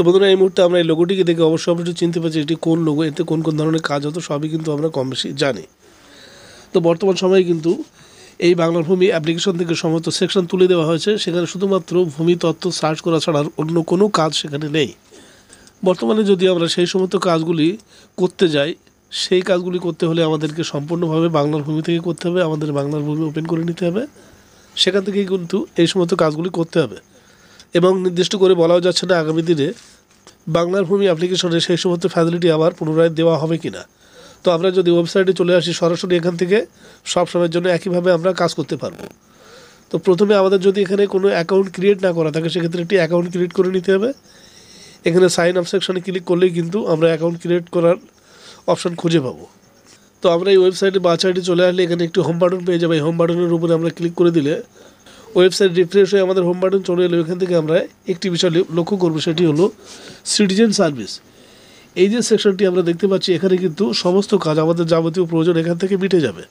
তো বন্ধুরা এই মুহূর্তে আমরা এই লোগোটিকে দেখে অবশ্যই একটু চিনতে পারছি এটি কোন লোগো, এতে কোন কোন ধরনের কাজ হতো সবই কিন্তু আমরা কম বেশি জানি। তো বর্তমান সময়ে কিন্তু এই বাংলার ভূমি অ্যাপ্লিকেশন থেকে সমস্ত সেকশন তুলে দেওয়া হয়েছে, সেখানে শুধুমাত্র ভূমি তত্ত্ব সার্চ করা ছাড়া অন্য কোনো কাজ সেখানে নেই। বর্তমানে যদি আমরা সেই সমস্ত কাজগুলি করতে যাই, সেই কাজগুলি করতে হলে আমাদেরকে সম্পূর্ণভাবে বাংলার ভূমি থেকে করতে হবে, আমাদের বাংলার ভূমি ওপেন করে নিতে হবে, সেখান থেকেই কিন্তু এই সমস্ত কাজগুলি করতে হবে। এবং নির্দিষ্ট করে বলাও যাচ্ছে না আগামী দিনে বাংলার ভূমি অ্যাপ্লিকেশনে সেই সমস্ত ফ্যাসিলিটি আবার পুনরায় দেওয়া হবে কি না। তো আমরা যদি ওয়েবসাইটে চলে আসি সরাসরি এখান থেকে সব সময়ের জন্য একইভাবে আমরা কাজ করতে পারবো। তো প্রথমে আমাদের যদি এখানে কোনো অ্যাকাউন্ট ক্রিয়েট না করা থাকে সেক্ষেত্রে একটি অ্যাকাউন্ট ক্রিয়েট করে নিতে হবে। এখানে সাইন আপ সেকশনে ক্লিক করলেই কিন্তু আমরা অ্যাকাউন্ট ক্রিয়েট করার অপশান খুঁজে পাবো। তো আমরা এই ওয়েবসাইটে বা সাইটে চলে আসলে এখানে একটি হোম বাটন পেয়ে যাবো। এই হোম বাটনের উপরে আমরা ক্লিক করে দিলে ওয়েবসাইট রিফ্রেশ হয়ে আমাদের হোম বাটন চলে এলো। এখান থেকে আমরা একটি বিষয় লক্ষ্য করবো, সেটি হলো সিটিজেন সার্ভিস। এই যে সেকশনটি আমরা দেখতে পাচ্ছি এখানে কিন্তু সমস্ত কাজ আমাদের যাবতীয় প্রয়োজন এখান থেকে মিটে যাবে।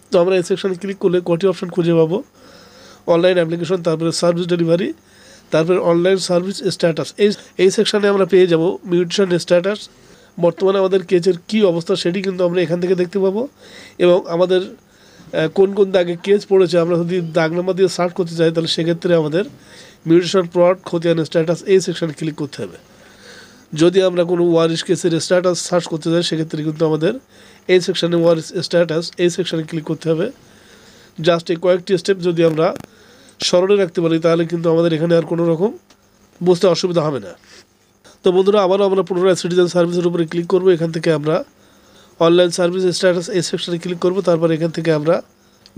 তো আমরা এই সেকশনে ক্লিক করলে কটি অপশান খুঁজে পাবো, অনলাইন অ্যাপ্লিকেশন, তারপরে সার্ভিস ডেলিভারি, তারপরে অনলাইন সার্ভিস স্ট্যাটাস। এই সেকশনে আমরা পেয়ে যাব মিউটেশন স্ট্যাটাস, বর্তমানে আমাদের কেসের কী অবস্থা সেটি কিন্তু আমরা এখান থেকে দেখতে পাবো। এবং আমাদের কোন কোন দাগে কেস পড়েছে আমরা যদি দাগ নাম্বার দিয়ে সার্চ করতে চাই তাহলে সেক্ষেত্রে আমাদের মিউটেশন প্লট খতিয়ান স্ট্যাটাস এই সেকশনে ক্লিক করতে হবে। যদি আমরা কোনো ওয়ারিশ কেসের স্ট্যাটাস সার্চ করতে চাই সেক্ষেত্রে কিন্তু আমাদের এই সেকশনে ওয়ারিশ স্ট্যাটাস এই সেকশনে ক্লিক করতে হবে। জাস্ট এই কয়েকটি স্টেপ যদি আমরা স্মরণে রাখতে পারি তাহলে কিন্তু আমাদের এখানে আর কোনো রকম বুঝতে অসুবিধা হবে না। তো বন্ধুরা আবারও আমরা পুনরায় সিটিজেন সার্ভিসের উপরে ক্লিক করব। এখান থেকে আমরা অনলাইন সার্ভিস স্ট্যাটাস এই সেকশনে ক্লিক করব। তারপর এখান থেকে আমরা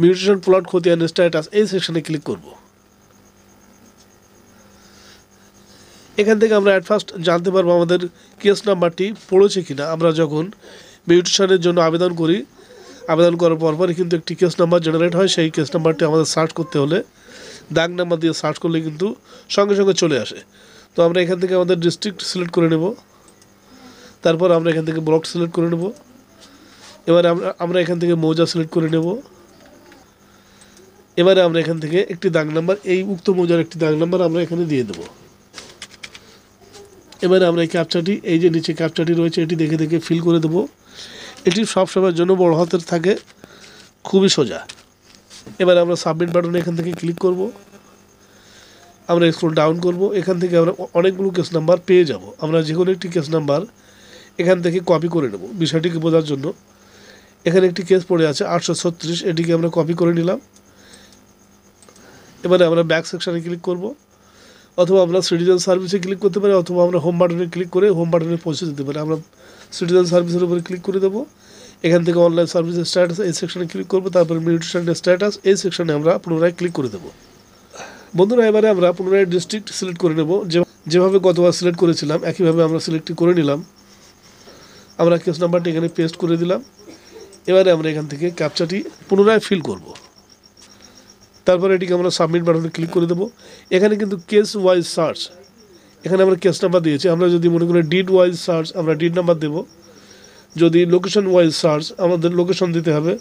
মিউটেশন প্লট খতিয়ান স্ট্যাটাস এই সেকশনে ক্লিক করব। এখান থেকে আমরা অ্যাট ফার্স্ট জানতে পারবো আমাদের কেস নাম্বারটি পড়েছে কিনা। আমরা যখন মিউটেশনের জন্য আবেদন করি, আবেদন করার পরপরই কিন্তু একটি কেস নাম্বার জেনারেট হয়। সেই কেস নাম্বারটি আমাদের সার্চ করতে হলে দাগ নাম্বার দিয়ে সার্চ করলে কিন্তু সঙ্গে সঙ্গে চলে আসে। তো আমরা এখান থেকে আমাদের ডিস্ট্রিক্ট সিলেক্ট করে নেব, তারপর আমরা এখান থেকে ব্লক সিলেক্ট করে নেব, এবারে আমরা এখান থেকে মৌজা সিলেক্ট করে নেব। এবারে আমরা এখান থেকে একটি দাগ নাম্বার, এই উক্ত মৌজার একটি দাগ নাম্বার আমরা এখানে দিয়ে দেবো। এবারে আমরা এই ক্যাপচাটি, এই যে নিচে ক্যাপচাটি রয়েছে এটি দেখে দেখে ফিল করে দেবো। এটি সব সময়ের জন্য বড় হাতের থাকে, খুবই সোজা। এবারে আমরা সাবমিট বাটনে এখান থেকে ক্লিক করব। আমরা স্ক্রল ডাউন করব, এখান থেকে আমরা অনেকগুলো কেস নাম্বার পেয়ে যাব। আমরা যে কোনো একটি কেস নাম্বার এখান থেকে কপি করে নেব বিষয়টিকে বোঝার জন্য। এখানে একটি কেস পড়ে আছে 836, এটিকে আমরা কপি করে নিলাম। এবারে আমরা ব্যাক সেকশানে ক্লিক করব, অথবা আমরা সিটিজেন সার্ভিসে ক্লিক করতে পারি, অথবা আমরা হোম বাটনে ক্লিক করে হোম বাটনে পৌঁছে দিতে পারি। আমরা সিটিজেন সার্ভিসের উপরে ক্লিক করে দেবো। এখান থেকে অনলাইন সার্ভিস স্ট্যাটাস এই সেকশনে ক্লিক করবো, তারপরে মিউটেশন স্ট্যাটাস এই সেকশনে আমরা পুনরায় ক্লিক করে দেবো। বন্ধুরা এবারে আমরা পুনরায় ডিস্ট্রিক্ট সিলেক্ট করে নেব। যেভাবে গতবার সিলেক্ট করেছিলাম একইভাবে আমরা সিলেক্ট করে নিলাম। আমরা কেস নাম্বারটি এখানে পেস্ট করে দিলাম। এবারে আমরা এখান থেকে ক্যাপচাটি পুনরায় ফিল করব। তারপরে এটিকে আমরা সাবমিট বাটনে ক্লিক করে দেবো। এখানে কিন্তু কেস ওয়াইজ সার্চ, এখানে আমরা কেস নাম্বার দিয়েছি। আমরা যদি মনে করি ডিড ওয়াইজ সার্চ আমরা ডিড নাম্বার দেবো। যদি লোকেশন ওয়াইজ সার্চ আমাদের লোকেশন দিতে হবে।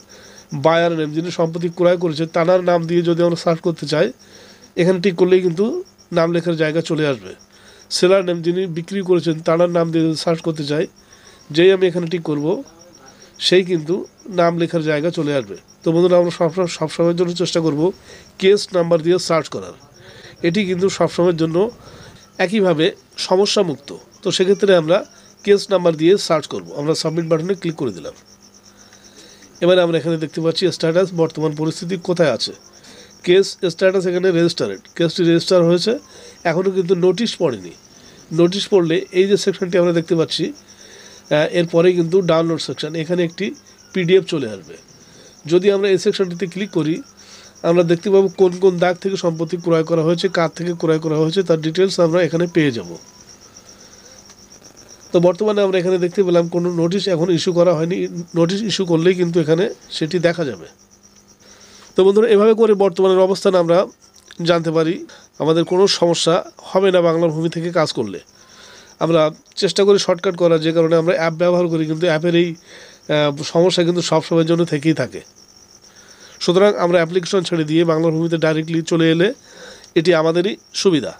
বায়ার নেম, যিনি সম্পত্তি ক্রয় করেছে তার নাম দিয়ে যদি আমরা সার্চ করতে চাই এখানে ঠিক করলেই কিন্তু নাম লেখার জায়গা চলে আসবে। সেলার নেম, যিনি বিক্রি করেছেন তার নাম দিয়ে সার্চ করতে চাই, যেই আমি এখানে ঠিক করব সেই কিন্তু নাম লেখার জায়গা চলে আসবে। তো বন্ধুরা আমরা সবসময়ের জন্য চেষ্টা করব কেস নাম্বার দিয়ে সার্চ করার। এটি কিন্তু সবসময়ের জন্য একইভাবে সমস্যামুক্ত। তো সেক্ষেত্রে আমরা কেস নাম্বার দিয়ে সার্চ করব। আমরা সাবমিট বাটনে ক্লিক করে দিলাম। এবারে আমরা এখানে দেখতে পাচ্ছি স্ট্যাটাস, বর্তমান পরিস্থিতি কোথায় আছে। কেস স্ট্যাটাস এখানে রেজিস্টারেড, কেসটি রেজিস্টার হয়েছে, এখনও কিন্তু নোটিশ পড়েনি। নোটিশ পড়লে এই যে সেকশনটি আমরা দেখতে পাচ্ছি এরপরে কিন্তু ডাউনলোড সেকশন, এখানে একটি পিডিএফ চলে আসবে। যদি আমরা এই সেকশনটিতে ক্লিক করি আমরা দেখতে পাবো কোন কোন দাগ থেকে সম্পত্তি ক্রয় করা হয়েছে, কার থেকে ক্রয় করা হয়েছে তার ডিটেলস আমরা এখানে পেয়ে যাব। তো বর্তমানে আমরা এখানে দেখতে পেলাম কোনো নোটিশ এখন ইস্যু করা হয়নি। নোটিশ ইস্যু করলেই কিন্তু এখানে সেটি দেখা যাবে। তো বন্ধুরা এভাবে করে বর্তমানের অবস্থান আমরা জানতে পারি। আমাদের কোনো সমস্যা হবে না বাংলার ভূমি থেকে কাজ করলে। আমরা চেষ্টা করি শর্টকাট করার, যে কারণে আমরা অ্যাপ ব্যবহার করি, কিন্তু অ্যাপের এই সমস্যা কিন্তু সব সময়ের জন্য থেকেই থাকে। সুতরাং আমরা অ্যাপ্লিকেশন ছেড়ে দিয়ে বাংলার ভূমিতে ডাইরেক্টলি চলে এলে এটি আমাদেরই সুবিধা।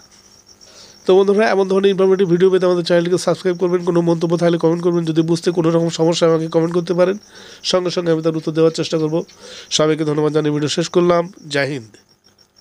তো বন্ধুরা, এমন ধরনের ইনফরমেটিভ ভিডিও পেতে আমাদের চ্যানেলটিকে সাবস্ক্রাইব করবেন। কোনো মন্তব্য থাকলে কমেন্ট করবেন, যদি বুঝতে কোনো রকম সমস্যা আমাকে কমেন্ট করতে পারেন, সঙ্গে সঙ্গে আমি তার উত্তর দেওয়ার চেষ্টা করব। সবাইকে ধন্যবাদ জানিয়ে ভিডিও শেষ করলাম। জয় হিন্দ।